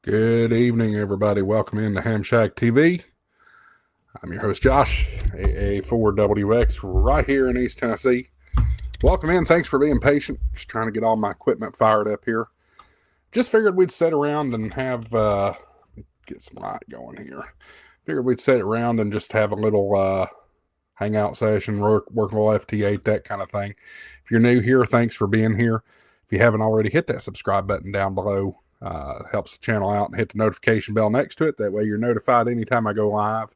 Good evening, everybody. Welcome into Ham Shack TV. I'm your host, Josh, AA4WX, right here in East Tennessee. Welcome in. Thanks for being patient. Just trying to get all my equipment fired up here. Just figured we'd sit around and have, get some light going here. Figured we'd sit around and just have a little hangout session, work a little FT8, that kind of thing. If you're new here, thanks for being here. If you haven't already, hit that subscribe button down below. Helps the channel out, and hit the notification bell next to it. That way you're notified anytime I go live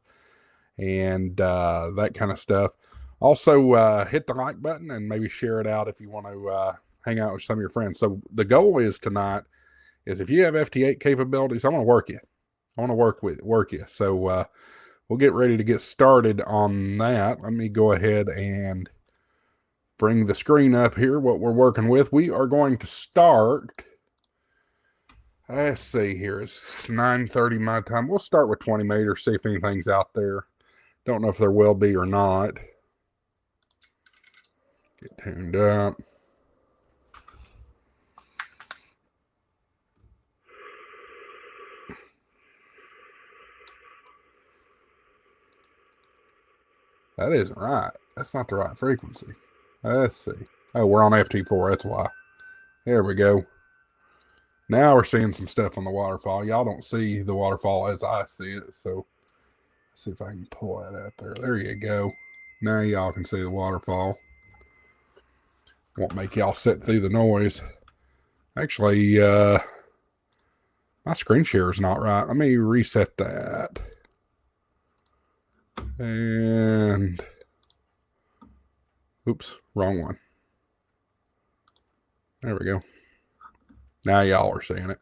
and that kind of stuff. Also, hit the like button and maybe share it out if you want to hang out with some of your friends. So the goal is tonight is if you have FT8 capabilities, I want to work you. I want to work you. So we'll get ready to get started on that. Let me go ahead and bring the screen up here, what we're working with. We are going to start... Let's see here. It's 9:30 my time. We'll start with 20 meters, see if anything's out there. Don't know if there will be or not. Get tuned up. That isn't right. That's not the right frequency. Let's see. Oh, we're on FT4. That's why. There we go. Now we're seeing some stuff on the waterfall. Y'all don't see the waterfall as I see it, so let's see if I can pull that up there. There you go. Now y'all can see the waterfall. Won't make y'all sit through the noise. Actually, my screen share is not right. Let me reset that. And, oops, wrong one. There we go. Now y'all are seeing it.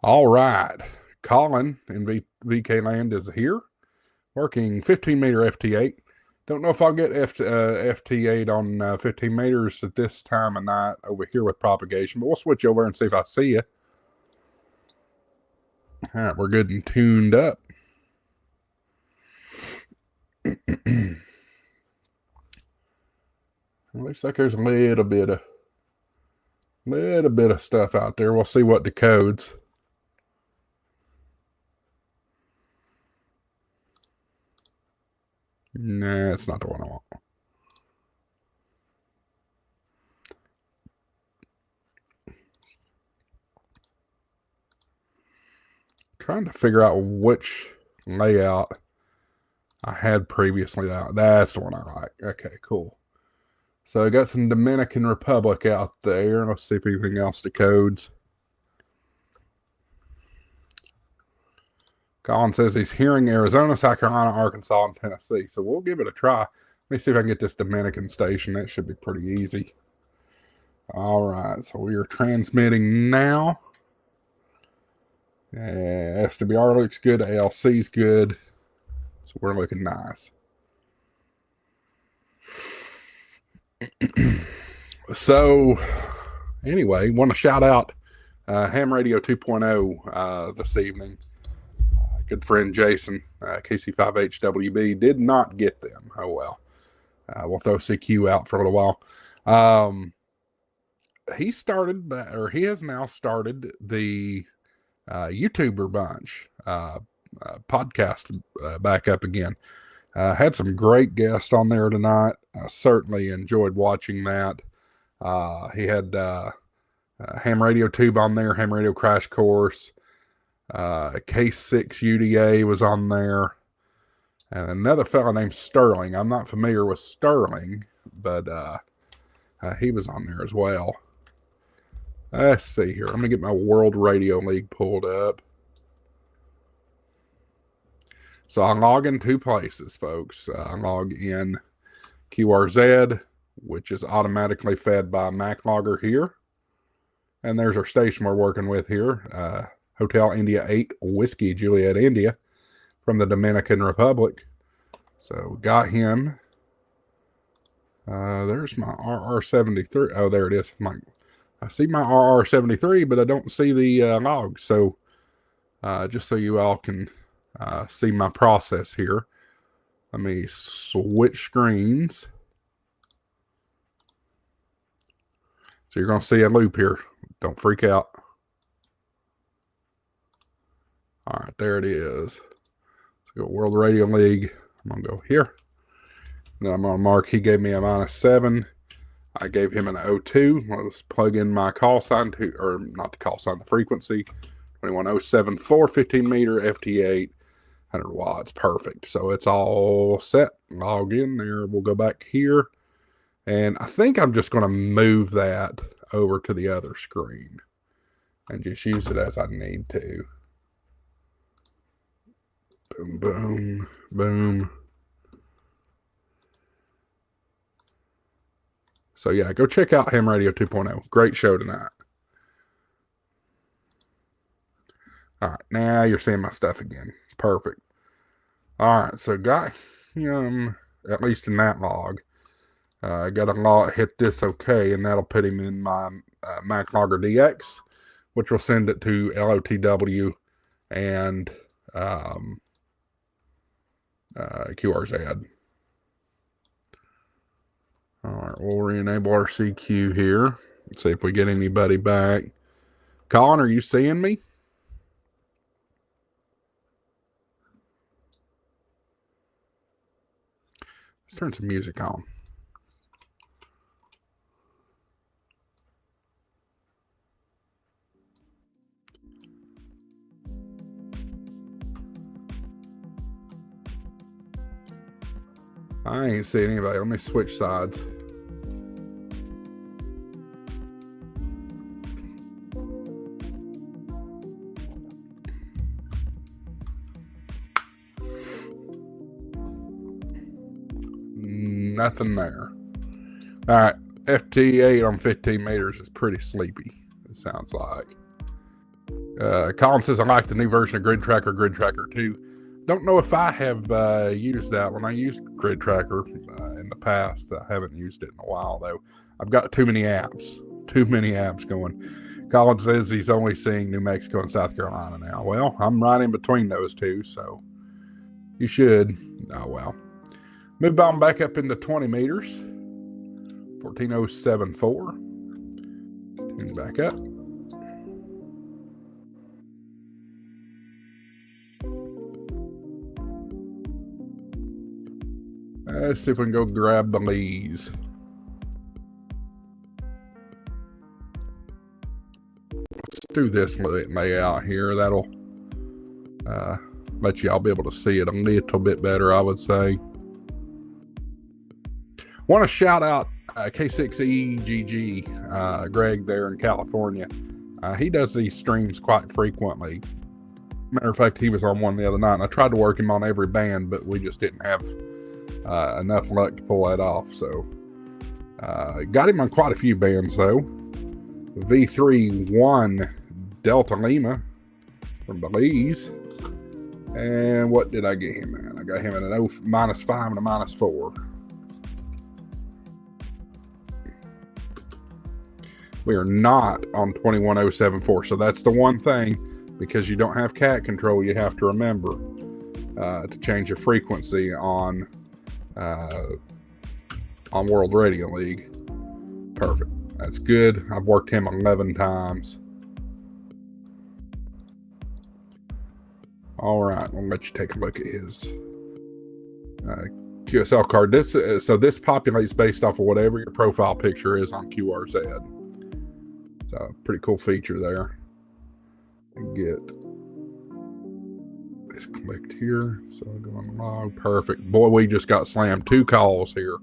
All right. Colin in VK Land is here. Working 15 meter FT8. Don't know if I'll get FT8 on 15 meters at this time of night over here with propagation, but we'll switch over and see if I see you. All right, we're good and tuned up. Looks like there's a little bit of stuff out there. We'll see what decodes. Nah, it's not the one I want. Trying to figure out which layout I had previously. That's the one I like. Okay, cool. So I got some Dominican Republic out there. Let's see if anything else decodes. Colin says he's hearing Arizona, South Carolina, Arkansas, and Tennessee. So we'll give it a try. Let me see if I can get this Dominican station. That should be pretty easy. All right, so we are transmitting now. SWR looks good. ALC's good. So we're looking nice. So, anyway, want to shout out Ham Radio 2.0 this evening. Good friend Jason, KC5HWB, did not get them. Oh, well. We'll throw CQ out for a little while. He has now started the YouTuber bunch podcast back up again. Had some great guests on there tonight. I certainly enjoyed watching that. He had Ham Radio Tube on there, Ham Radio Crash Course. Case 6 UDA was on there. And another fellow named Sterling. I'm not familiar with Sterling, but he was on there as well. Let's see here. Let me get my World Radio League pulled up. So I log in two places, folks. I log in QRZ, which is automatically fed by MacLogger here. And there's our station we're working with here. Hotel India 8, Whiskey Juliet India from the Dominican Republic. So got him. There's my RR73. Oh, there it is. I see my RR73, but I don't see the log. So just so you all can see my process here, let me switch screens. So you're going to see a loop here. Don't freak out. All right, there it is. Let's go World Radio League. I'm going to go here. Then I'm going to mark, he gave me a -7. I gave him an 02. Let's plug in my call sign to, or not the call sign, the frequency. 21074, 15 meter, FT8, 100 watts. Perfect. So it's all set. Log in there. We'll go back here. And I think I'm just going to move that over to the other screen and just use it as I need to. Boom, boom, boom. So yeah, go check out Ham Radio 2.0. Great show tonight. All right, now you're seeing my stuff again. Perfect. All right, so got him, at least in that log. Got a log, hit this okay, and that'll put him in my Mac Logger DX, which will send it to LOTW and QRZ. All right, we'll re-enable our CQ here. Let's see if we get anybody back. Colin, are you seeing me? Let's turn some music on. I ain't seeing anybody. Let me switch sides. Nothing there. All right, FT8 on 15 meters is pretty sleepy, it sounds like. Colin says, I like the new version of Grid Tracker 2. Don't know if I have used that one. I used Grid Tracker in the past. I haven't used it in a while, though. I've got too many apps going. Colin says he's only seeing New Mexico and South Carolina now. Well, I'm right in between those two, so you should. Oh, well. Move on back up into 20 meters. 14074. Tune back up. Let's see if we can go grab the leads. Let's do this layout here. That'll let y'all be able to see it a little bit better, I would say. Want to shout out K6EGG, Greg there in California. He does these streams quite frequently. Matter of fact, he was on one the other night, and I tried to work him on every band, but we just didn't have enough luck to pull that off. So got him on quite a few bands, though. V31 Delta Lima from Belize. And what did I get him at? I got him at an -5 and a -4. We are not on 21074, so that's the one thing, because you don't have cat control, you have to remember to change your frequency on World Radio League. Perfect. That's good. I've worked him 11 times. All right, we'll let you take a look at his QSL card. This populates based off of whatever your profile picture is on QRZ. So pretty cool feature there. Get this clicked here. So I'll go on the log. Perfect. Boy, we just got slammed 2 calls here.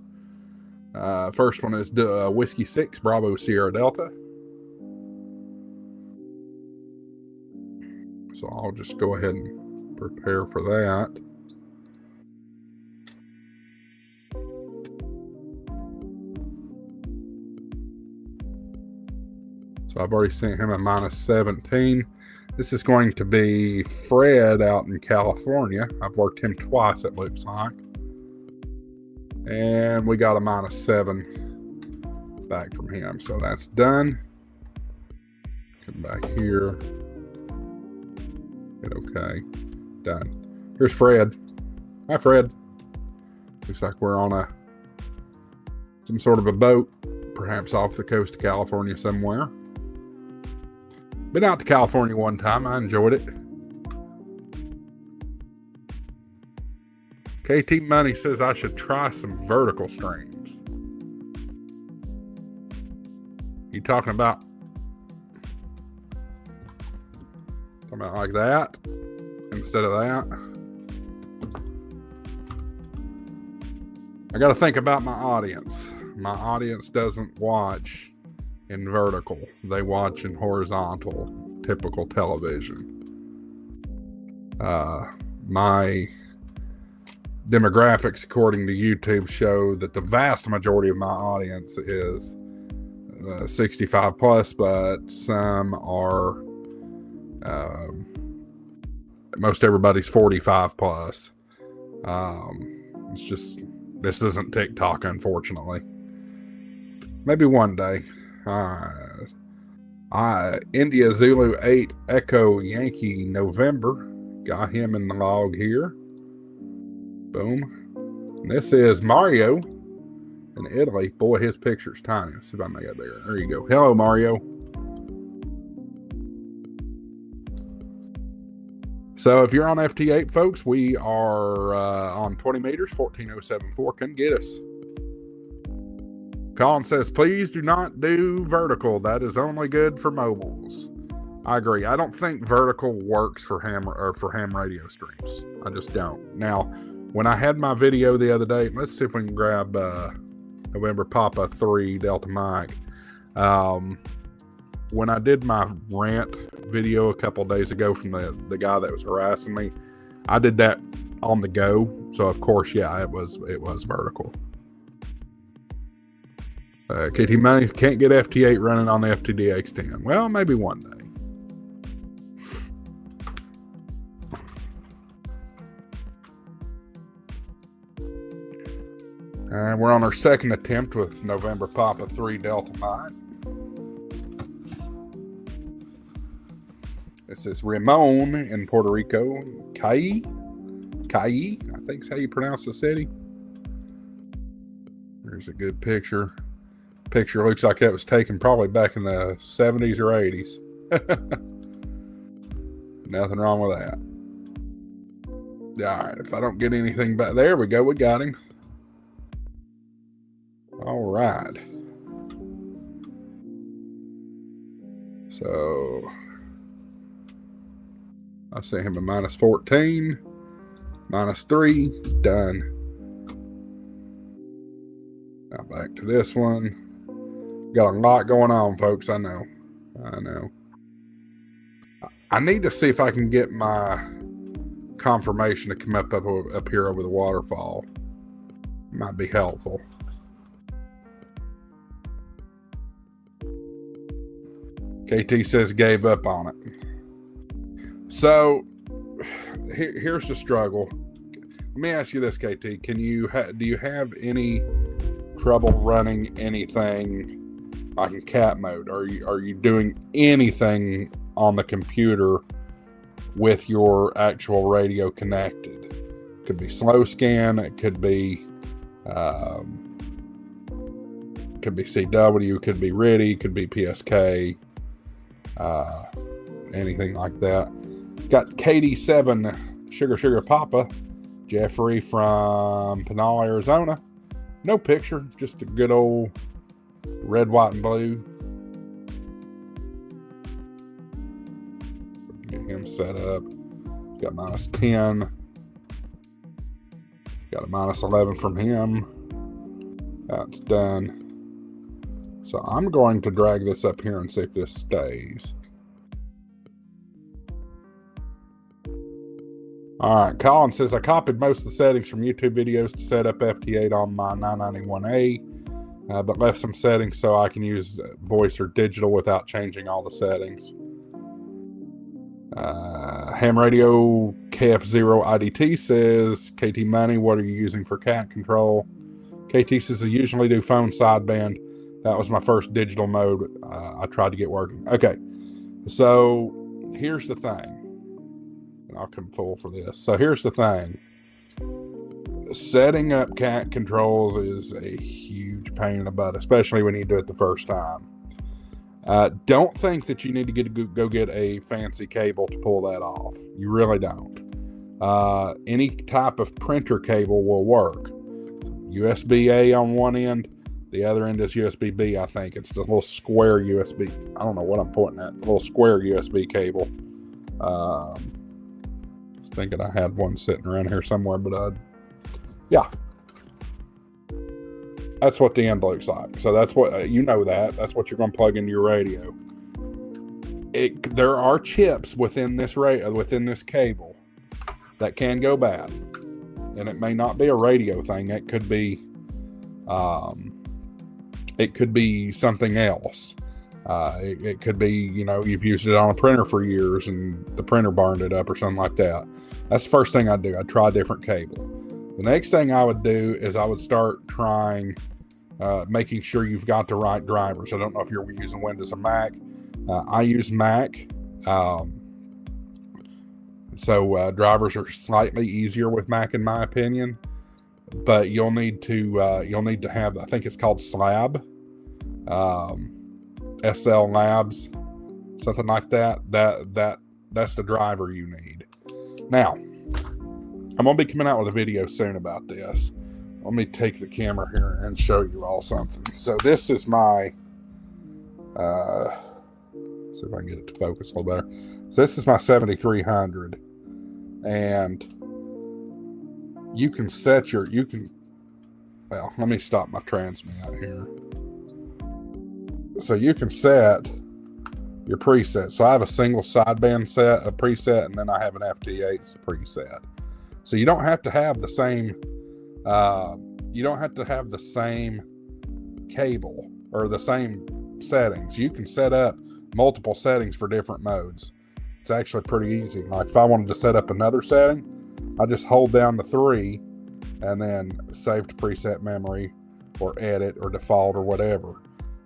First one is Whiskey 6 Bravo Sierra Delta. So I'll just go ahead and prepare for that. So I've already sent him a -17. This is going to be Fred out in California. I've worked him twice, it looks like. And we got a -7 back from him. So that's done. Come back here. Hit OK. Done. Here's Fred. Hi, Fred. Looks like we're on some sort of a boat, perhaps off the coast of California somewhere. Been out to California one time. I enjoyed it. KT Money says I should try some vertical streams. You talking about like that instead of that? I got to think about my audience. My audience doesn't watch in vertical. They watch in horizontal, typical television. My demographics, according to YouTube, show that the vast majority of my audience is 65 plus, but some are, most everybody's 45 plus. It's just, this isn't TikTok, unfortunately. Maybe one day. India Zulu 8 Echo Yankee November. Got him in the log here. Boom. And this is Mario in Italy. Boy, his picture's tiny. Let's see if I can make it bigger. There you go. Hello, Mario. So if you're on FT8, folks, we are on 20 meters, 14074. Come get us. Colin says, please do not do vertical. That is only good for mobiles. I agree. I don't think vertical works for ham radio streams. I just don't. Now, when I had my video the other day, let's see if we can grab November Papa 3 Delta Mike. When I did my rant video a couple days ago from the guy that was harassing me, I did that on the go. So of course, yeah, it was vertical. KT Money can't get FT8 running on the FTDX10. Well, maybe one day. We're on our second attempt with November Papa 3 Delta Mike. This is Ramon in Puerto Rico. Cayey, I think is how you pronounce the city. There's a good picture. Picture looks like that was taken probably back in the 70s or 80s. Nothing wrong with that. All right, if I don't get anything back, there we go. We got him. All right. So I set him a minus 14, minus 3, done. Now back to this one. Got a lot going on, folks. I know. I need to see if I can get my confirmation to come up here over the waterfall. Might be helpful. KT says gave up on it. So here's the struggle. Let me ask you this, KT. Do you have any trouble running anything like in cat mode? Are you doing anything on the computer with your actual radio connected? It could be slow scan. It could be CW. Could be RIDI. Could be PSK. Anything like that. Got KD7 Sugar Papa Jeffrey from Pinal, Arizona. No picture, just a good old red, white, and blue. Get him set up. Got minus 10. Got a minus 11 from him. That's done. So I'm going to drag this up here and see if this stays. All right, Colin says, I copied most of the settings from YouTube videos to set up FT8 on my 991A, but left some settings so I can use voice or digital without changing all the settings. Ham Radio KF0 IDT says, KT Money, what are you using for cat control? KT says, I usually do phone sideband. That was my first digital mode I tried to get working. Okay, so here's the thing. And I'll come full for this. So here's the thing. Setting up cat controls is a huge pain in the butt, especially when you do it the first time. Don't think that you need to go get a fancy cable to pull that off. You really don't. Any type of printer cable will work. USB-A on one end, the other end is USB-B, I think. It's the little square USB. I don't know what I'm pointing at. The little square USB cable. I was thinking I had one sitting around here somewhere, but yeah. That's what the end looks like. So that's what, that's what you're going to plug into your radio. There are chips within this cable that can go bad. And it may not be a radio thing. It could be something else. It could be, you've used it on a printer for years and the printer burned it up or something like that. That's the first thing I'd do. I'd try a different cable. The next thing I would do is I would start trying, making sure you've got the right drivers. I don't know if you're using Windows or Mac. I use Mac. So drivers are slightly easier with Mac, in my opinion. But you'll need to have, I think it's called Slab, SL Labs, something like that. That's the driver you need. Now, I'm gonna be coming out with a video soon about this. Let me take the camera here and show you all something. So this is my, see if I can get it to focus a little better. So this is my 7300, and you can set well, let me stop my transmit out here. So you can set your preset. So I have a single sideband set, a preset, and then I have an FT8 preset. So you don't have to have the same, cable or the same settings. You can set up multiple settings for different modes. It's actually pretty easy. Like if I wanted to set up another setting, I just hold down the 3 and then save to preset memory or edit or default or whatever.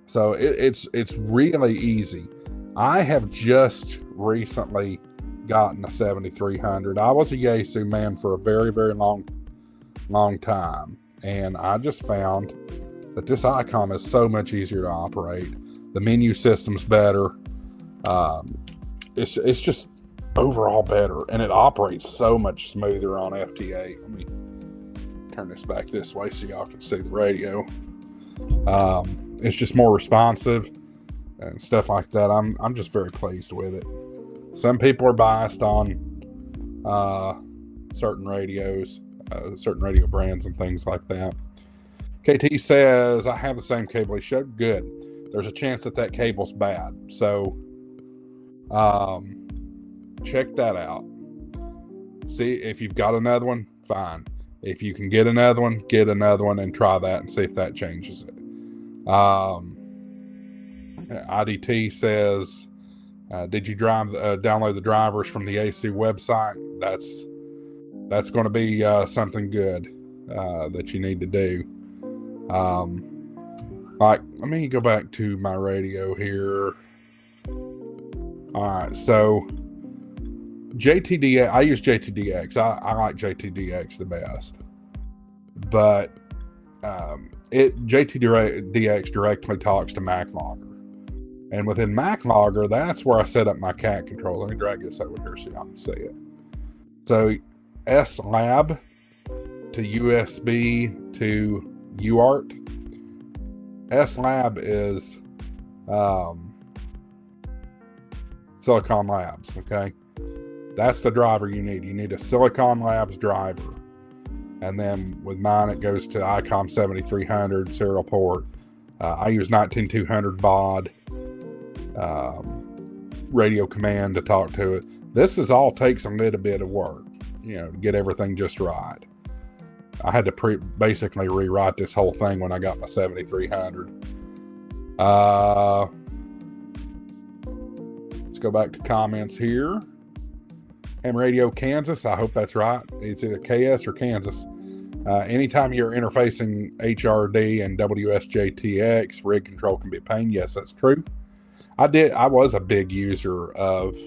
So it's really easy. I have just recently gotten a 7300. I was a Yaesu man for a very, very long time. And I just found that this Icon is so much easier to operate. The menu system's better. It's just overall better, and it operates so much smoother on FT8. Let me turn this back this way so y'all can see the radio. It's just more responsive and stuff like that. I'm just very pleased with it. Some people are biased on certain radios, certain radio brands and things like that. KT says, I have the same cable he showed. Good. There's a chance that cable's bad. So check that out. See if you've got another one, fine. If you can get another one and try that and see if that changes it. IDT says, did you download the drivers from the AC website? That's going to be something good that you need to do. Like, let me go back to my radio here. All right, so JTDX, I use JTDX. I like JTDX the best, but JTDX directly talks to MacLogger, and within MacLogger, that's where I set up my cat control. Let me drag this over here so y'all can see it. So SLab to USB to UART. SLab is Silicon Labs, okay? That's the driver you need. You need a Silicon Labs driver. And then with mine, it goes to ICOM 7300 serial port. I use 19200 baud radio command to talk to it. This all takes a little bit of work, to get everything just right. I had to basically rewrite this whole thing when I got my 7300. Let's go back to comments here. Ham Radio Kansas, I hope that's right. It's either KS or Kansas. Anytime you're interfacing HRD and WSJTX, rig control can be a pain. Yes, that's true. I was a big user of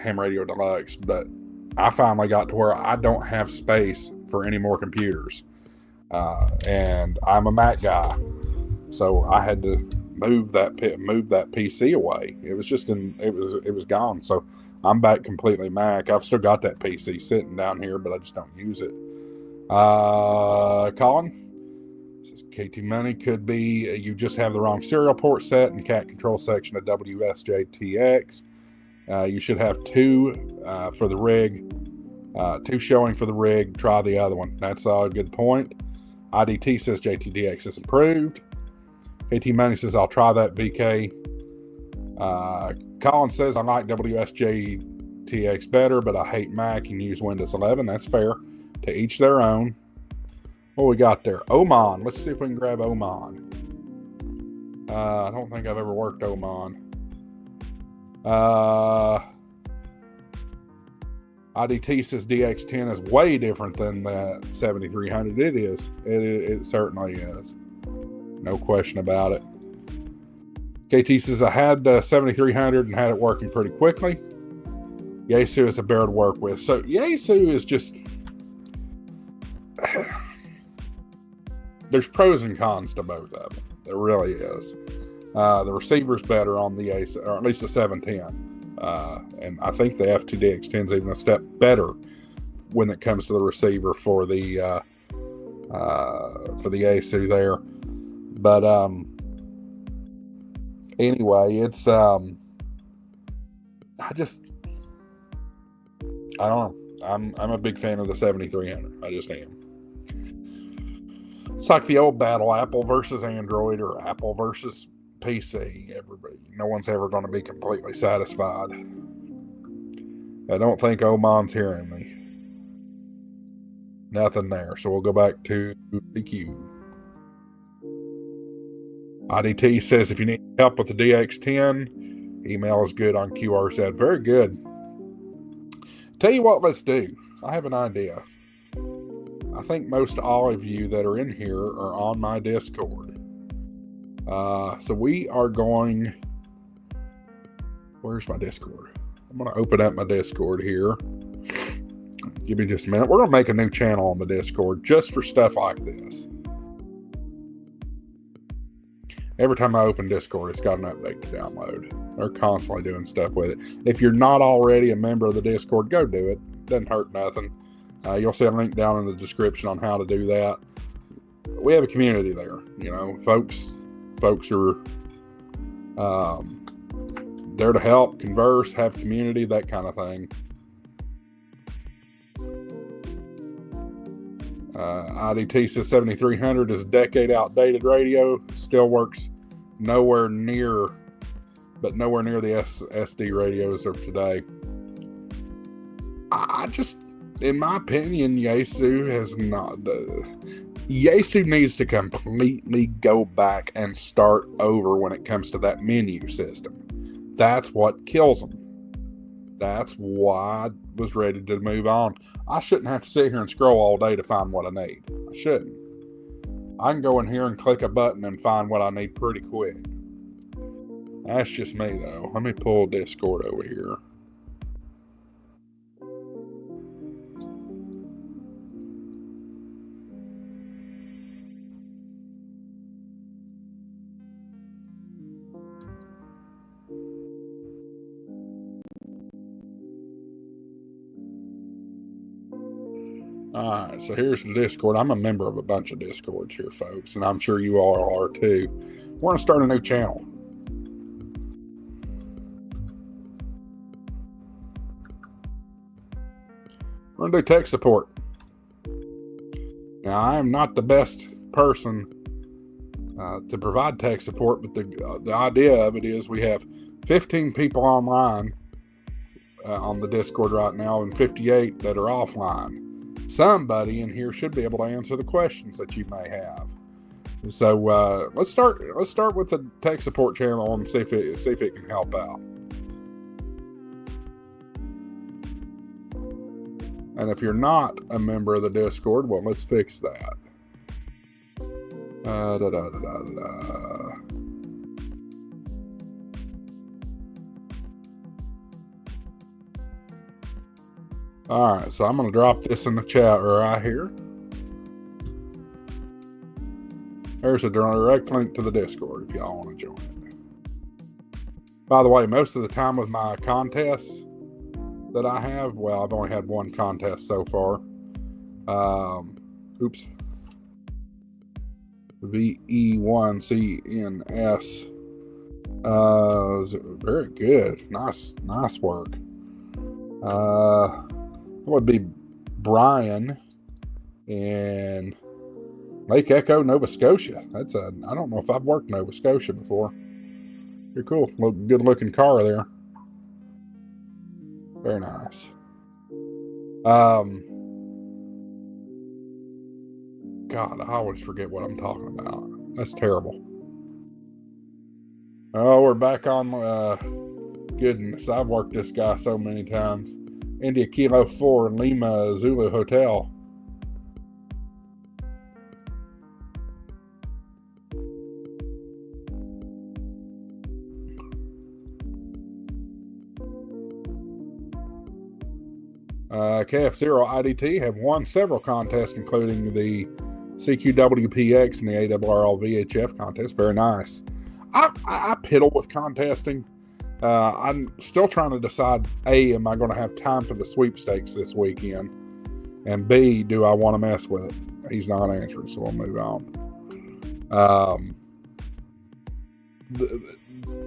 Ham Radio Deluxe, but I finally got to where I don't have space for any more computers. And I'm a Mac guy. So I had to move that PC away. It was just it was gone. So I'm back completely Mac. I've still got that PC sitting down here, but I just don't use it. Colin says KT Money could be you just have the wrong serial port set in cat control section of WSJTX. You should have two for the rig, two showing for the rig. Try the other one. That's a good point. IDT says JTDX is improved. KT Money says I'll try that VK. Colin says I like WSJTX better, but I hate Mac and use Windows 11. That's fair. To each their own. What we got there? Oman. Let's see if we can grab Oman. I don't think I've ever worked Oman. IDT says DX10 is way different than that 7300. It is. It certainly is. No question about it. KT says I had 7300 and had it working pretty quickly. Yaesu is a bear to work with. So Yaesu is just... There's pros and cons to both of them. There really is. The receiver's better on the Yaesu, or at least the 710. And I think the FT8 is even a step better when it comes to the receiver for the Yaesu there. But anyway, it's I don't know. I'm a big fan of the 7300. I just am. It's like the old battle, Apple versus Android or Apple versus PC. Everybody, no one's ever going to be completely satisfied. I don't think Oman's hearing me. Nothing there. So we'll go back to the queue. IDT says if you need help with the DX10, email is good on QRZ. Very good. Tell you what, let's do. I have an idea. I think most all of you that are in here are on my Discord. So we are going... Where's my Discord? I'm going to open up my Discord here. Give me just a minute. We're going to make a new channel on the Discord just for stuff like this. Every time I open Discord, it's got an update to download. They're constantly doing stuff with it. If you're not already a member of the Discord, go do it. Doesn't hurt nothing. You'll see a link down in the description on how to do that. We have a community there. You know, folks are there to help, converse, have community, that kind of thing. IDT says 7300 is a decade outdated radio. Still works nowhere near the SD radios of today. I just, in my opinion, Yaesu needs to completely go back and start over when it comes to that menu system. That's what kills them. That's why I was ready to move on. I shouldn't have to sit here and scroll all day to find what I need. I shouldn't. I can go in here and click a button and find what I need pretty quick. That's just me, though. Let me pull Discord over here. Alright, so here's the Discord. I'm a member of a bunch of Discords here, folks, and I'm sure you all are too. We're going to start a new channel. We're going to do tech support. Now, I am not the best person to provide tech support, but the idea of it is we have 15 people online on the Discord right now and 58 that are offline. Somebody in here should be able to answer the questions that you may have. So let's start with the tech support channel and see if it can help out. And if you're not a member of the Discord, well, let's fix that. All right, so I'm going to drop this in the chat right here. There's a direct link to the Discord if y'all want to join it. By the way, most of the time with my contests that I have, well, I've only had one contest so far. VE1CNS. Very good. Nice work. That would be Brian in Lake Echo, Nova Scotia. I don't know if I've worked Nova Scotia before. Pretty cool. Good looking car there. Very nice. God, I always forget what I'm talking about. That's terrible. Oh, we're back on. Goodness, I've worked this guy so many times. India Kilo 4, Lima Zulu Hotel. KF0 IDT have won several contests, including the CQWPX and the ARRL VHF contest. Very nice. I piddle with contesting. I'm still trying to decide, A, am I going to have time for the sweepstakes this weekend? And B, do I want to mess with it? He's not answering, so we'll move on.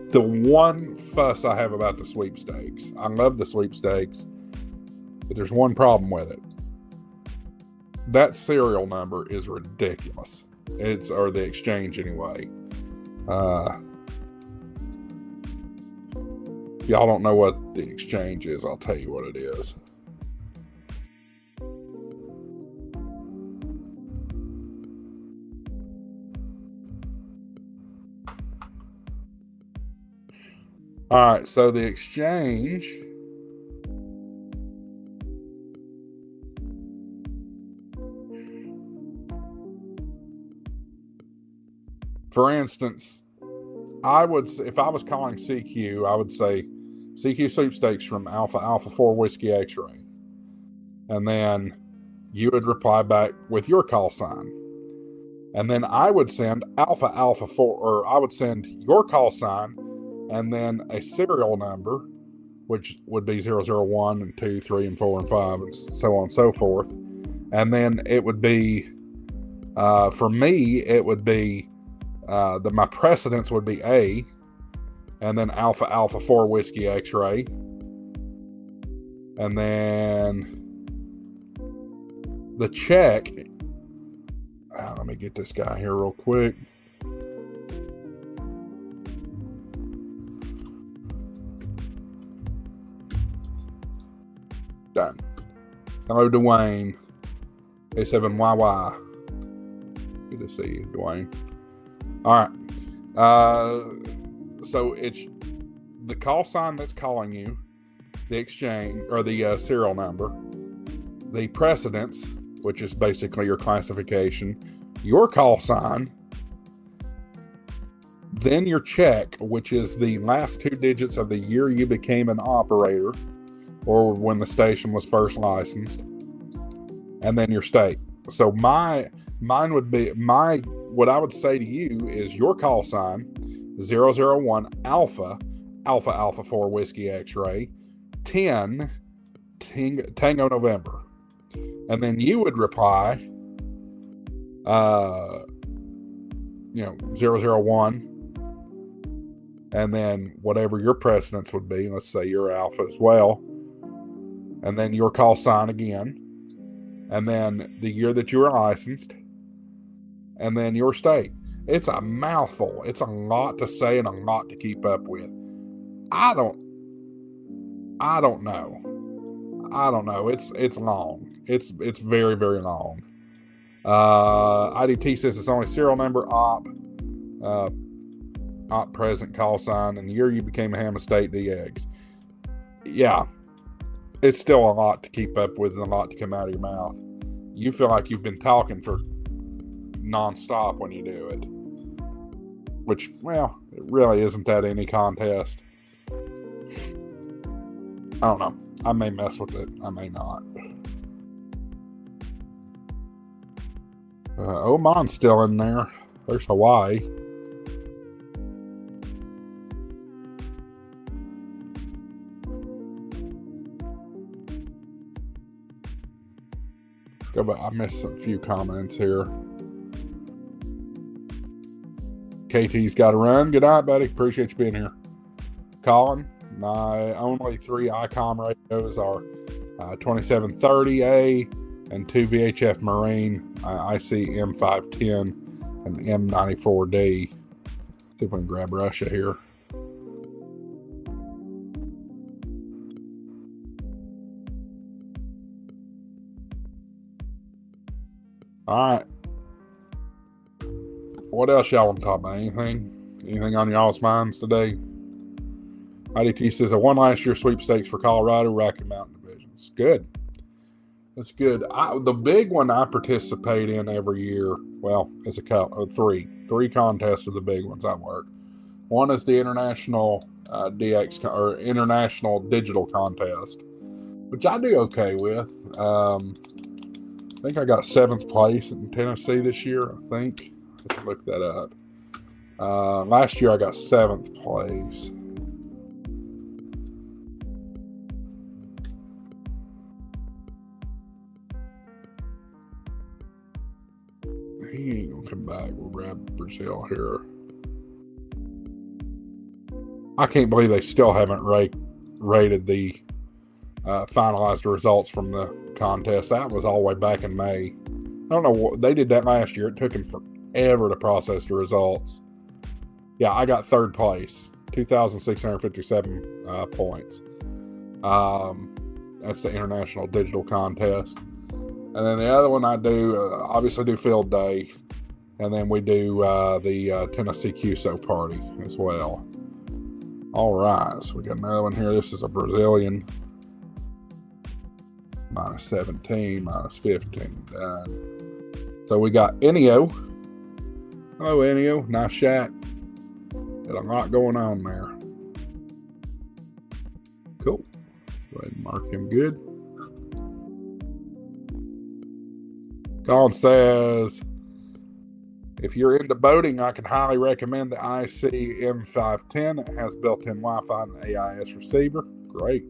The one fuss I have about the sweepstakes, I love the sweepstakes, but there's one problem with it. That serial number is ridiculous. Or the exchange anyway. If y'all don't know what the exchange is, I'll tell you what it is. All right, so the exchange for instance, if I was calling CQ, I would say CQ sweepstakes from Alpha 4 Whiskey X-Ray. And then you would reply back with your call sign. And then I would send Alpha 4, or I would send your call sign and then a serial number, which would be 001 and 2, 3, and 4, and 5, and so on and so forth. And then it would be, for me, it would be, my precedence would be A, and then Alpha 4 Whiskey X-Ray. And then the check. Let me get this guy here real quick. Done. Hello, Dwayne. A7YY. Good to see you, Dwayne. All right. So it's the call sign that's calling you, the exchange or the serial number, the precedence, which is basically your classification, your call sign, then your check, which is the last 2 digits of the year you became an operator or when the station was first licensed, and then your state. So mine would be what I would say to you is your call sign 001 Alpha 4 Whiskey X-Ray 10 Tango November, and then you would reply 001 and then whatever your precedence would be. Let's say you're Alpha as well, and then your call sign again, and then the year that you were licensed, and then your state. It's a mouthful. It's a lot to say and a lot to keep up with. I don't know. It's long. It's very, very long. IDT says it's only serial number, op present, call sign, and the year you became a ham estate, the eggs. Yeah. It's still a lot to keep up with and a lot to come out of your mouth. You feel like you've been talking for nonstop when you do it. Which, well, it really isn't that any contest. I don't know. I may mess with it. I may not. Oman's still in there. There's Hawaii. Go back. I missed a few comments here. KT's got to run. Good night, buddy. Appreciate you being here. Colin, my only 3 ICOM radios are 2730A and 2 VHF Marine IC M510 and M94D. See if we can grab Russia here. All right. What else y'all want to talk about? Anything on y'all's minds today? IDT says a won last year sweepstakes for Colorado Rocky Mountain divisions. Good. That's good. The big one I participate in every year. Well, it's three contests are the big ones I work. One is the International DX or International Digital Contest, which I do okay with. I think I got 7th place in Tennessee this year. I think. I have to look that up. Last year I got 7th place. He ain't gonna come back. We'll grab Brazil here. I can't believe they still haven't rated the finalized results from the contest. That was all the way back in May. I don't know what they did that last year. It took them forever to process the results. Yeah, I got 3rd place, 2,657 points. That's the International Digital Contest. And then the other one I do, obviously do field day. And then we do the Tennessee QSO party as well. All right, so we got another one here. This is a Brazilian. -17, -15, done. So we got Enio. Hello, Enio. Nice shot. Got a lot going on there. Cool. Go ahead and mark him good. Colin says, if you're into boating, I can highly recommend the IC M510. It has built-in Wi-Fi and AIS receiver. Great.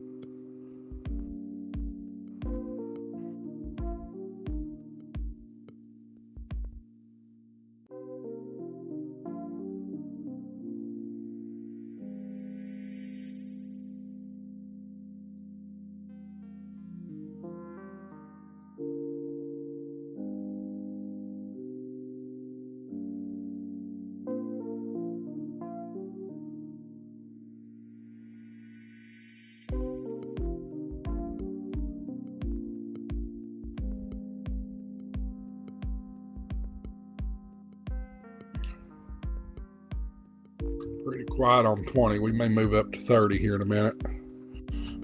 Pretty quiet on 20. We may move up to 30 here in a minute.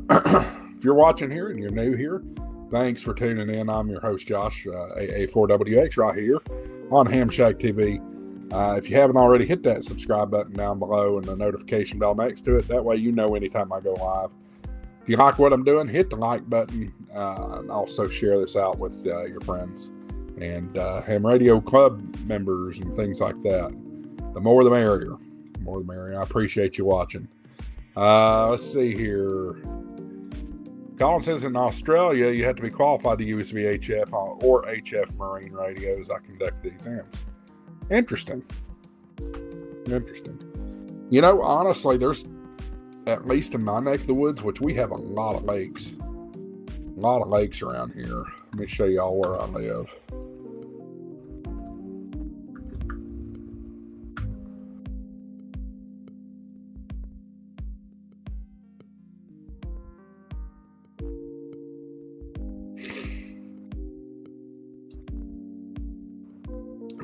If you're watching here and you're new here, thanks for tuning in. I'm your host, Josh, AA4WX, right here on Ham Shack TV. If you haven't already, hit that subscribe button down below and the notification bell next to it. That way you know anytime I go live. If you like what I'm doing, hit the like button and also share this out with your friends and Ham Radio Club members and things like that. The more the merrier. More the merrier. I appreciate you watching. Let's see here. Colin says in Australia, you have to be qualified to use VHF or HF marine radios. I conduct the exams. Interesting. You know, honestly, there's, at least in my neck of the woods, which we have a lot of lakes. A lot of lakes around here. Let me show y'all where I live.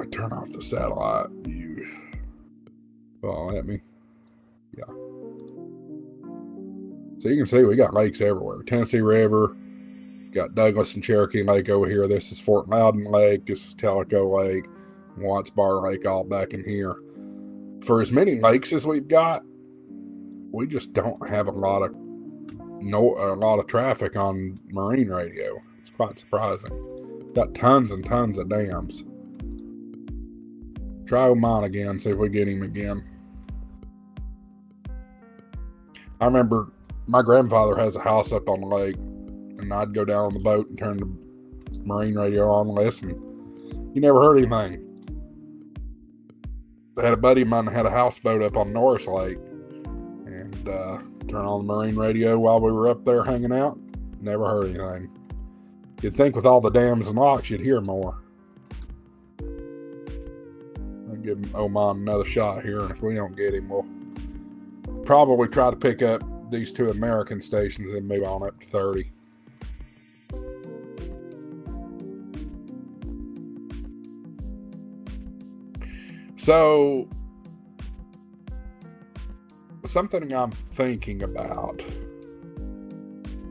I turn off the satellite view. Oh, let me. Yeah. So you can see we got lakes everywhere. Tennessee River. Got Douglas and Cherokee Lake over here. This is Fort Loudon Lake. This is Tellico Lake. Watts Bar Lake all back in here. For as many lakes as we've got, we just don't have a lot of traffic on marine radio. It's quite surprising. Got tons and tons of dams. Try Oman again, see if we get him again. I remember my grandfather has a house up on the lake, and I'd go down on the boat and turn the marine radio on and listen. You never heard anything. I had a buddy of mine that had a houseboat up on Norris Lake, and turn on the marine radio while we were up there hanging out. Never heard anything. You'd think with all the dams and locks you'd hear more. I'll give Oman another shot here, and if we don't get him, we'll probably try to pick up these two American stations and move on up to 30. So, something I'm thinking about.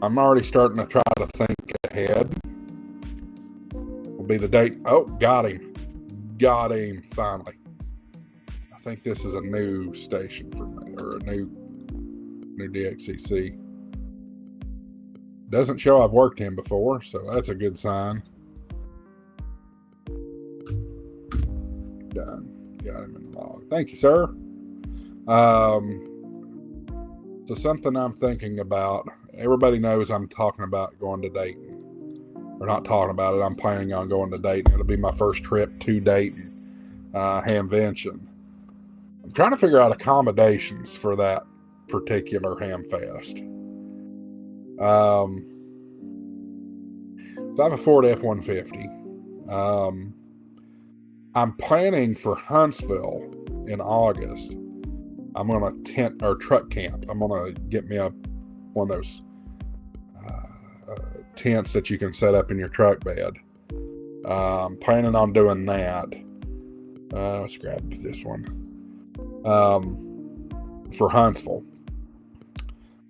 I'm already starting to try to think ahead. Will be the date. Oh, got him. Got him, finally. I think this is a new station for me, or a new DXCC. Doesn't show I've worked him before, so that's a good sign. Done. Got him in the log. Thank you, sir. So something I'm thinking about. Everybody knows I'm talking about going to Dayton. Or not talking about it. I'm planning on going to Dayton. It'll be my first trip to Dayton, Hamvention. I'm trying to figure out accommodations for that particular Ham Fest. So I have a Ford F-150. I'm planning for Huntsville in August. I'm going to tent or truck camp. I'm going to get me one of those tents that you can set up in your truck bed. Planning on doing that. Let's grab this one. For Huntsville.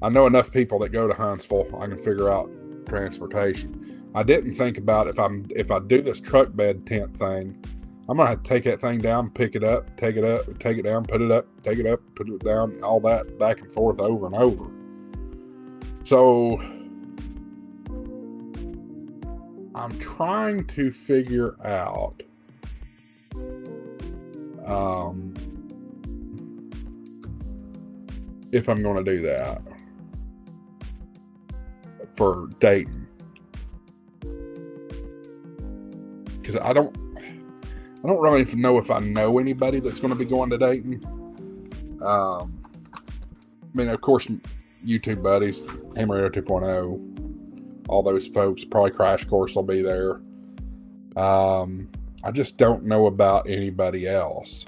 I know enough people that go to Huntsville. I can figure out transportation. I didn't think about if I do this truck bed tent thing, I'm going to have to take that thing down, pick it up, take it down, put it up, take it up, put it down, all that back and forth over and over. So I'm trying to figure out if I'm going to do that for Dayton. Because I don't really know if I know anybody that's going to be going to Dayton. I mean, of course, YouTube buddies, Ham Radio 2.0, all those folks, probably Crash Course will be there. I just don't know about anybody else.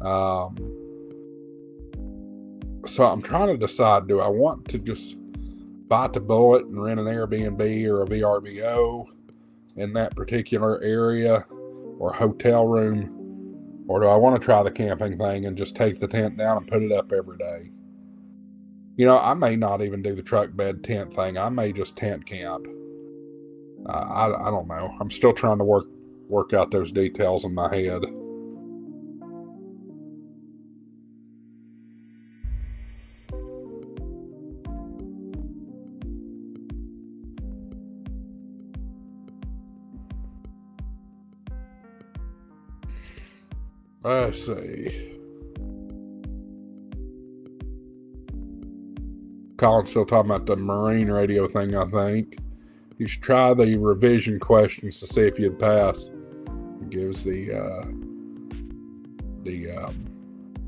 So I'm trying to decide, do I want to just bite the bullet and rent an Airbnb or a VRBO in that particular area or hotel room, or do I want to try the camping thing and just take the tent down and put it up every day? You know, I may not even do the truck bed tent thing. I may just tent camp. I don't know. I'm still trying to work out those details in my head. Let's see. Colin's still talking about the marine radio thing, I think. You should try the revision questions to see if you'd pass. It gives the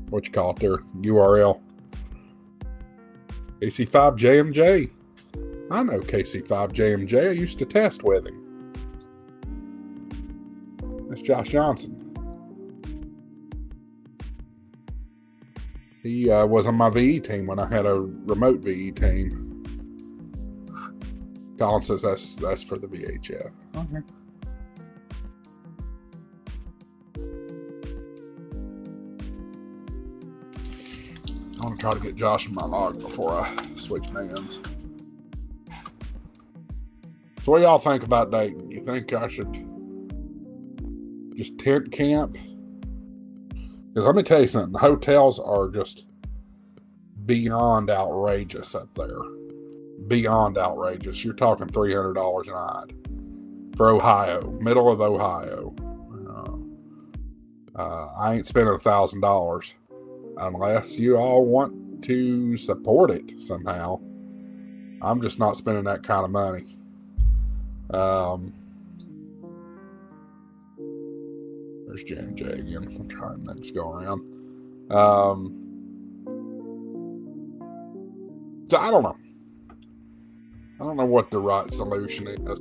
what you call it there, URL. KC5JMJ. I know KC5JMJ. I used to test with him. That's Josh Johnson. He was on my VE team when I had a remote VE team. Colin says that's for the VHF. Okay. I want to try to get Josh in my log before I switch bands. So what do y'all think about Dayton? You think I should just tent camp? Because let me tell you something, the hotels are just beyond outrageous up there. Beyond outrageous. You're talking $300 a night for Ohio, middle of Ohio. I ain't spending $1,000 unless you all want to support it somehow. I'm just not spending that kind of money. There's J&J again. I'll try next go around. So I don't know. I don't know what the right solution is. Go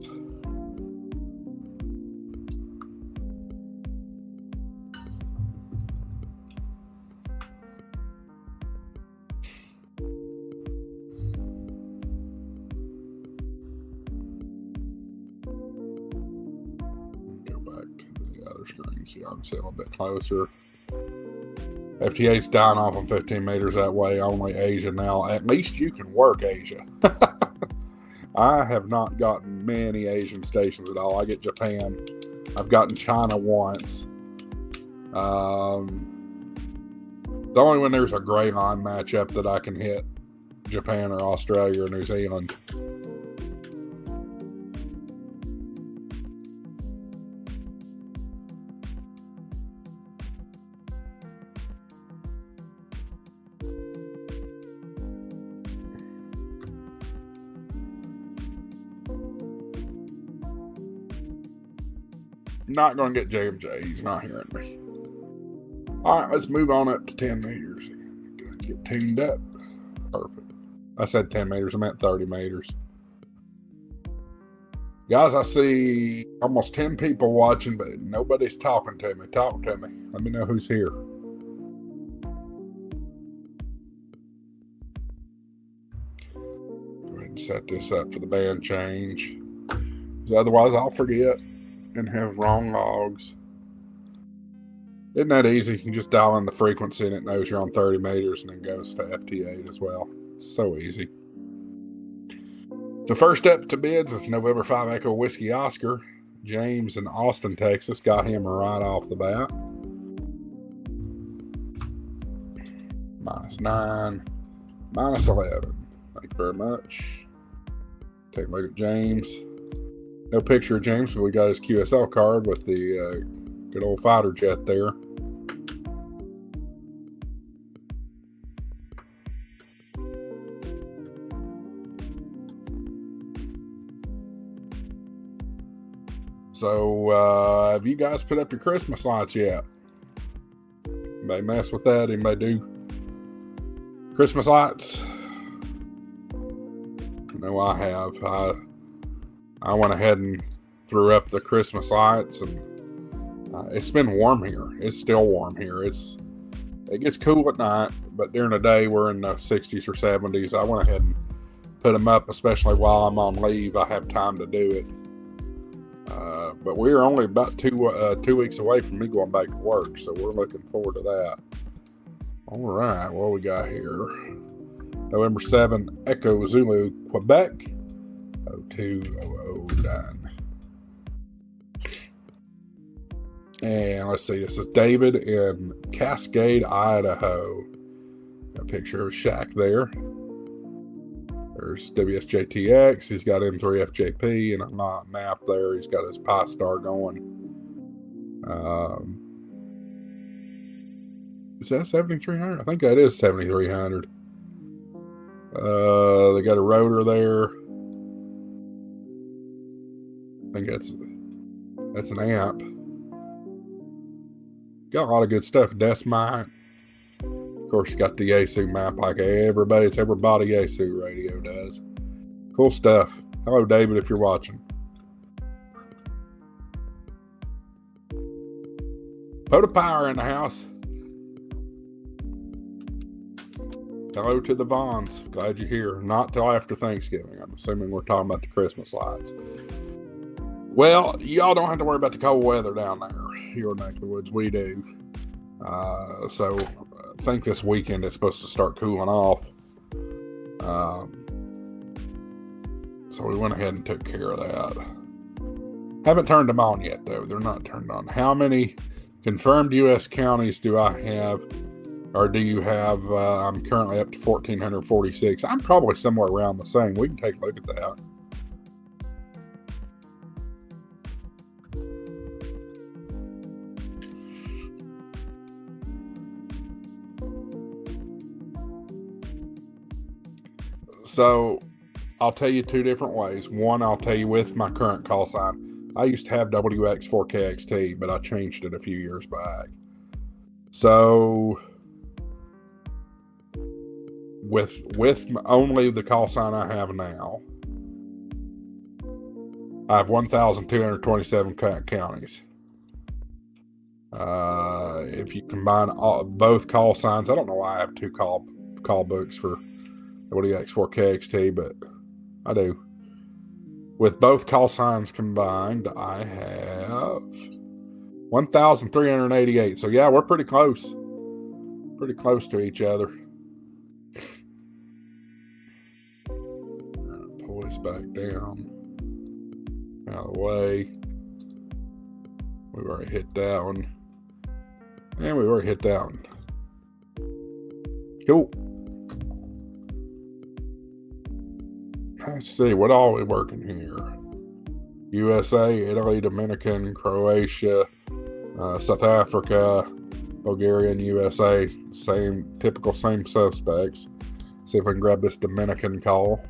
back to the other screen so y'all can see a little bit closer. FT8's dying off on 15 meters that way. Only Asia now. At least you can work Asia. I have not gotten many Asian stations at all. I get Japan. I've gotten China once. The only when there's a gray line matchup that I can hit Japan or Australia or New Zealand. Not going to get J&J. He's not hearing me. All right, let's move on up to 10 meters. Get tuned up. Perfect. I said 10 meters. I meant 30 meters. Guys, I see almost 10 people watching, but nobody's talking to me. Talk to me. Let me know who's here. Go ahead and set this up for the band change. Because otherwise, I'll forget and have wrong logs. Isn't that easy? You can just dial in the frequency and it knows you're on 30 meters and then goes to FT8 as well. It's so easy. So first up to bids is November 5 Echo Whiskey Oscar. James in Austin, Texas. Got him right off the bat. -9, -11. Thank you very much. Take a look at James. No picture of James, but we got his QSL card with the good old fighter jet there. So, have you guys put up your Christmas lights yet? Anybody mess with that? Anybody do Christmas lights? No, I have. I went ahead and threw up the Christmas lights, and it's been warm here. It's still warm here. It gets cool at night, but during the day we're in the 60s or 70s. I went ahead and put them up, especially while I'm on leave. I have time to do it. But we're only about 2 weeks away from me going back to work, so we're looking forward to that. All right, what we got here? November 7, Echo Zulu, Quebec, 02009. And let's see, this is David in Cascade, Idaho. Got a picture of a shack there. There's WSJTX. He's got M3FJP and a map there. He's got his Pi Star going. Is that 7300? I think that is 7300. They got a rotor there. I think that's an amp. Got a lot of good stuff. Desmite. Of course, you got the Yaesu map like it's ever bought a Yaesu radio does. Cool stuff. Hello, David, if you're watching. Put a power in the house. Hello to the Bonds. Glad you're here. Not till after Thanksgiving. I'm assuming we're talking about the Christmas lights. Well, y'all don't have to worry about the cold weather down there. Your neck of the woods, we do. So I think this weekend it's supposed to start cooling off. So we went ahead and took care of that. Haven't turned them on yet, though. They're not turned on. How many confirmed U.S. counties do I have? Or do you have? I'm currently up to 1,446. I'm probably somewhere around the same. We can take a look at that. So I'll tell you two different ways. One, I'll tell you with my current call sign. I used to have WX4KXT, but I changed it a few years back. So with only the call sign I have now, I have 1,227 counties. If you combine both call signs, I don't know why I have two call books for WX4KXT, but I do. With both call signs combined, I have 1,388. So yeah, we're pretty close. Pretty close to each other. Pull this back down. Out of the way. We've already hit that one. And we've already hit that one. Cool. Let's see, what all are we working here? USA, Italy, Dominican, Croatia, South Africa, Bulgaria, and USA. Typical same suspects. See if I can grab this Dominican call.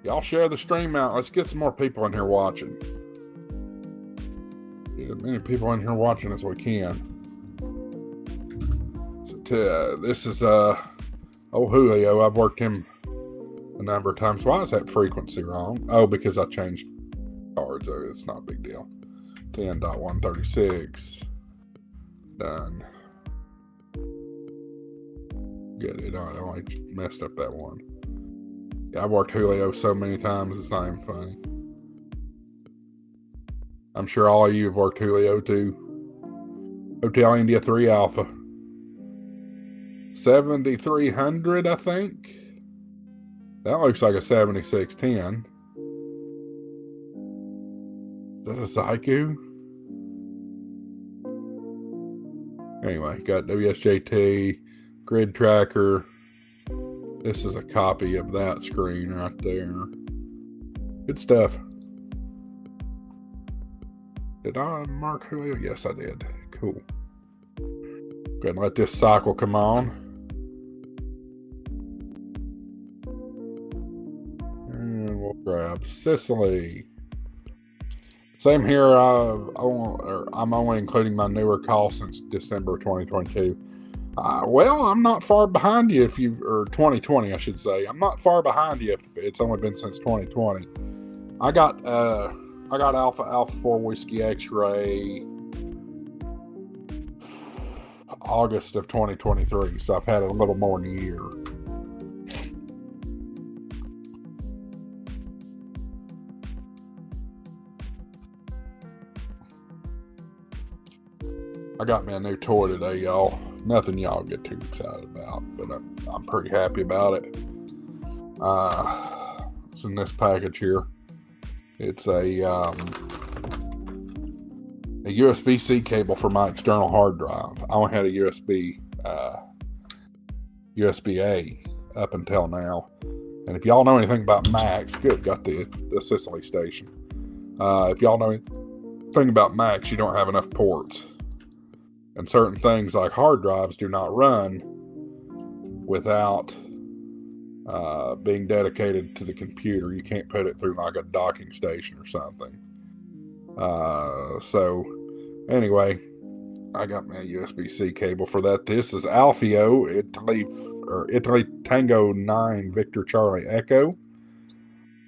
Y'all share the stream out. Let's get some more people in here watching. Get as many people in here watching as we can. So this is old Julio. I've worked him a number of times. Why is that frequency wrong? Oh, because I changed cards. Oh, it's not a big deal. 10.136. Done. Get it. I only messed up that one. Yeah, I've worked Julio so many times, it's not even funny. I'm sure all of you have worked Julio too. Hotel India 3 Alpha. 7,300, I think. That looks like a 7610. Is that a Zyku? Anyway, got WSJT, grid tracker. This is a copy of that screen right there. Good stuff. Did I mark Julio? Yes, I did. Cool. Go ahead and let this cycle come on. And we'll grab Sicily. Same here. I'm only including my newer call since December 2022. Well, I'm not far behind you or 2020, I should say. I'm not far behind you if it's only been since 2020. I got Alpha 4 Whiskey X-Ray August of 2023, so I've had it a little more than a year. I got me a new toy today, y'all. Nothing y'all get too excited about, but I'm pretty happy about it. It's in this package here. It's a USB-C cable for my external hard drive. I only had a USB-A up until now. And if y'all know anything about Macs, good, got the Sicily station. If y'all know anything about Macs, you don't have enough ports. And certain things like hard drives do not run without being dedicated to the computer. You can't put it through like a docking station or something. So anyway, I got my USB-C cable for that. This is Alfio Italy Tango 9 Victor Charlie Echo.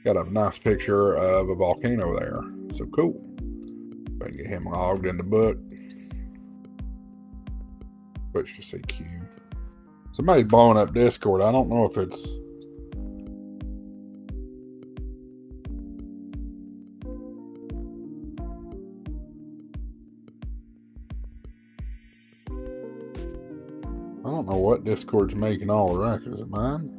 Got a nice picture of a volcano there. So cool. I can get him logged in the book. Switch to CQ. Somebody's blowing up Discord. I don't know if it's... I don't know what Discord's making all the wreck. Is it mine?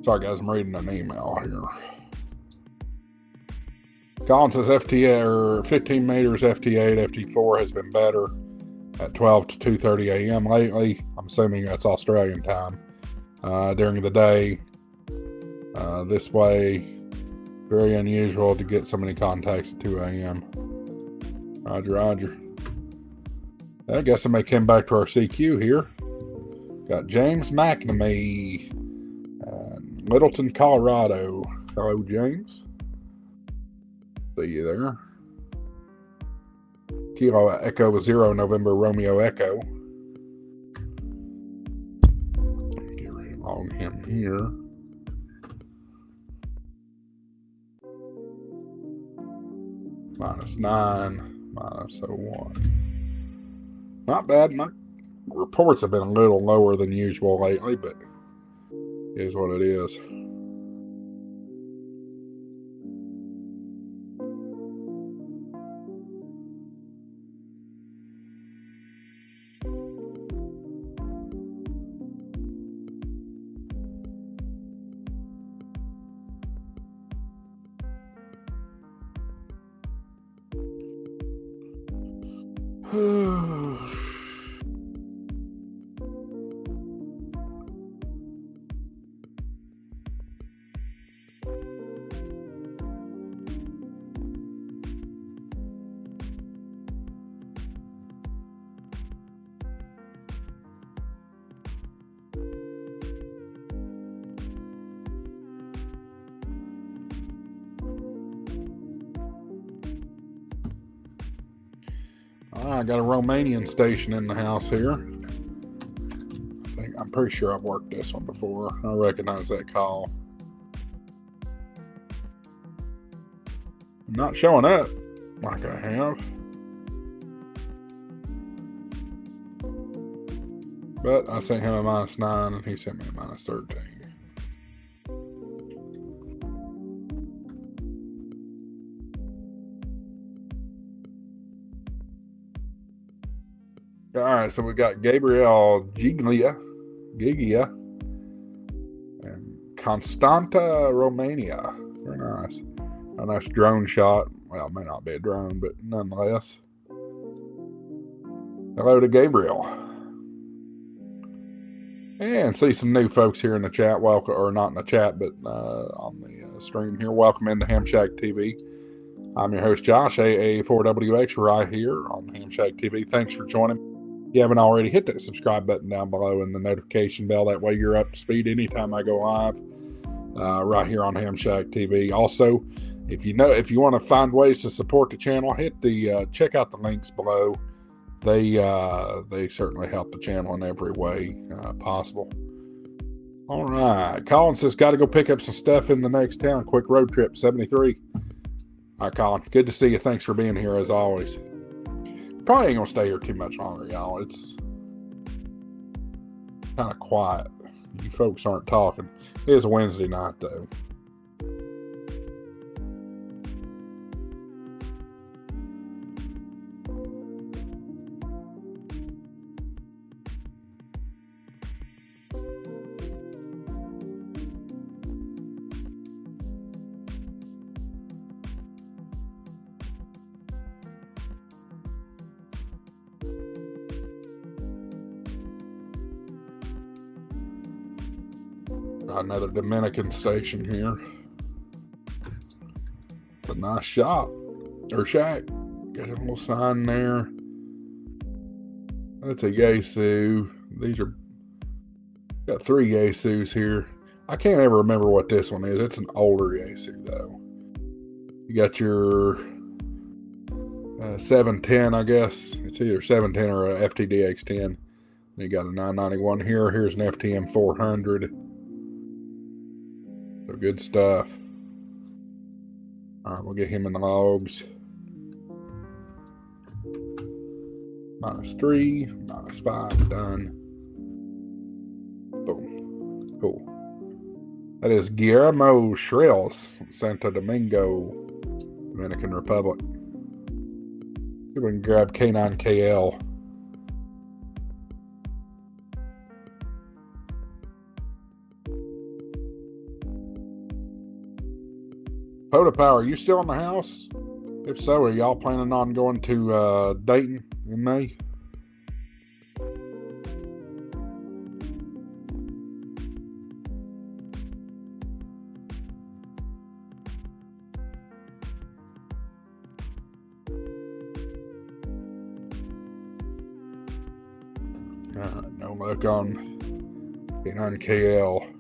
Sorry guys, I'm reading an email here. Colin says FT8 or 15 meters FT8, FT4 has been better at 12 to 2:30 a.m. lately. I'm assuming that's Australian time. During the day, this way, very unusual to get so many contacts at 2 a.m. Roger, roger. I guess I may come back to our CQ here. Got James McNamee, Littleton, Colorado. Hello, James. See you there. Kilo Echo 0, November Romeo Echo. Get ready to log him here. -9, -01. Not bad. My reports have been a little lower than usual lately, but it is what it is. I got a Romanian station in the house here. I'm pretty sure I've worked this one before. I recognize that call. I'm not showing up like I have. But I sent him a -9 and he sent me a -13. All right, so we got Gabriel Giglia, and Constanta, Romania. Very nice. A nice drone shot. Well, it may not be a drone, but nonetheless. Hello to Gabriel. And see some new folks here in the chat. Welcome, or not in the chat, but on the stream here. Welcome into Ham Shack TV. I'm your host, Josh, AA4WX, right here on Ham Shack TV. Thanks for joining. If you haven't already, hit that subscribe button down below and the notification bell. That way you're up to speed anytime I go live right here on Ham Shack TV. Also, if you want to find ways to support the channel, hit the check out the links below. They certainly help the channel in every way possible. All right. Colin says, got to go pick up some stuff in the next town. Quick road trip, 73. All right, Colin. Good to see you. Thanks for being here as always. Probably ain't going to stay here too much longer, y'all. It's kind of quiet. You folks aren't talking. It is a Wednesday night, though. Another Dominican station here. It's a nice shop or shack. Got a little sign there. That's a Yaesu. These are got 3 Yaesus here. I can't ever remember what this one is. It's an older Yaesu though. You got your 710, I guess. It's either 710 or a FTDX10. You got a 991 here. Here's an FTM 400. So good stuff. All right, we'll get him in the logs. -3, -5, done. Boom. Cool. That is Guillermo Shrills, Santo Domingo, Dominican Republic. See if we can grab K9KL. Poda Power, are you still in the house? If so, are y'all planning on going to Dayton in May? No luck on being on KL.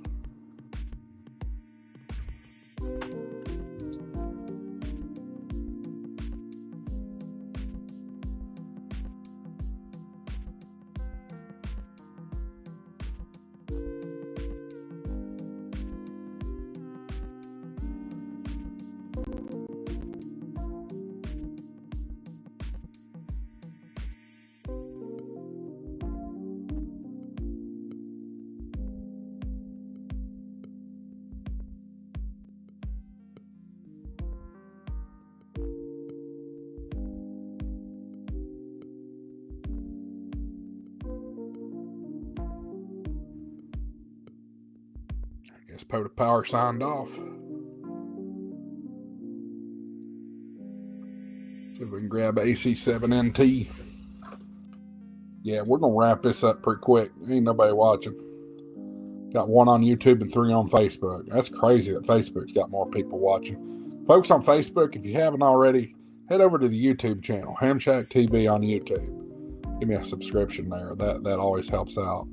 I guess Poda Power signed off. See if we can grab AC7NT. Yeah, we're going to wrap this up pretty quick. Ain't nobody watching. Got 1 on YouTube and 3 on Facebook. That's crazy that Facebook's got more people watching. Folks on Facebook, if you haven't already, head over to the YouTube channel, Ham Shack TV on YouTube. Give me a subscription there. That always helps out.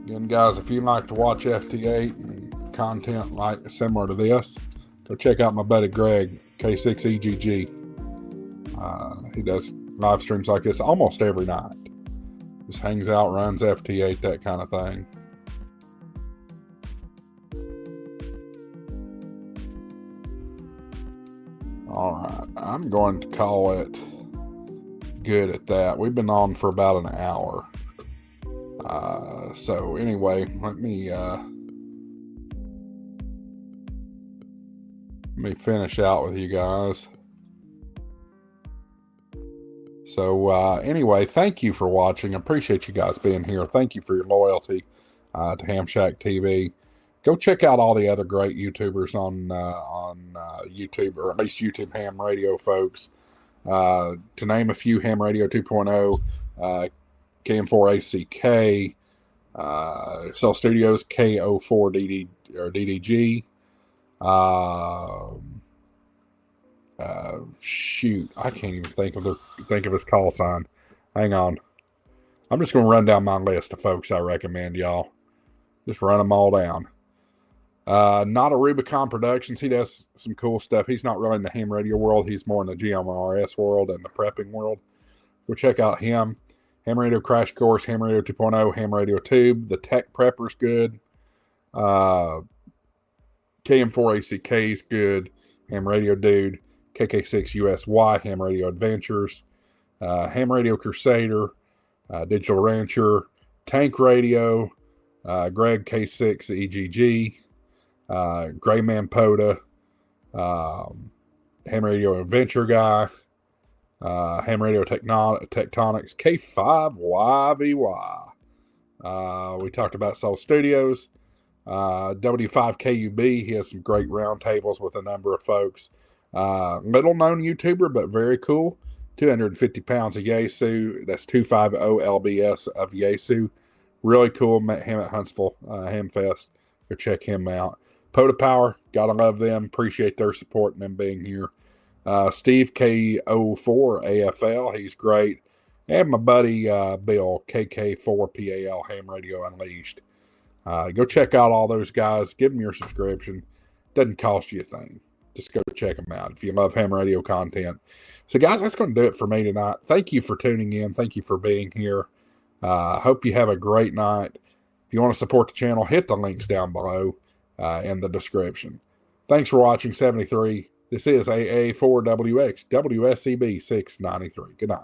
Again, guys, if you like to watch FT8 and content like similar to this, go check out my buddy Greg, K6EGG. He does live streams like this almost every night. Just hangs out, runs FT8, that kind of thing. All right, I'm going to call it good at that. We've been on for about an hour. So anyway, let me finish out with you guys. So anyway, thank you for watching. I appreciate you guys being here. Thank you for your loyalty to Ham Shack TV. Go check out all the other great YouTubers on YouTube, or at least YouTube Ham Radio folks. To name a few: Ham Radio 2.0, KM4ACK, Cell Studios, KO4DD or DDG. Shoot, I can't even think of his call sign. Hang on, I'm just going to run down my list of folks I recommend y'all. Just run them all down. Not a Rubicon Productions. He does some cool stuff. He's not really in the ham radio world. He's more in the GMRS world and the prepping world. Go check out him. Ham Radio Crash Course, Ham Radio 2.0, Ham Radio Tube. The Tech Prepper's good. KM4ACK is good. Ham Radio Dude. KK6USY, Ham Radio Adventures. Ham Radio Crusader. Digital Rancher. Tank Radio. Greg K6EGG. Grayman Poda. Ham Radio Adventure Guy. Ham Radio Tectonics, K5YVY. We talked about Soul Studios. W5KUB, he has some great roundtables with a number of folks. Little known YouTuber, but very cool. 250 pounds of Yaesu. That's 250 LBS of Yaesu. Really cool. Met him at Huntsville Ham Fest. Go check him out. Poda Power, gotta love them. Appreciate their support and them being here. Steve K04AFL, he's great. And my buddy Bill, KK4PAL, Ham Radio Unleashed. Go check out all those guys. Give them your subscription. Doesn't cost you a thing. Just go check them out if you love ham radio content. So, guys, that's going to do it for me tonight. Thank you for tuning in. Thank you for being here. Hope you have a great night. If you want to support the channel, hit the links down below. in the description. Thanks for watching 73. This is AA4WX WSCB 693. Good night.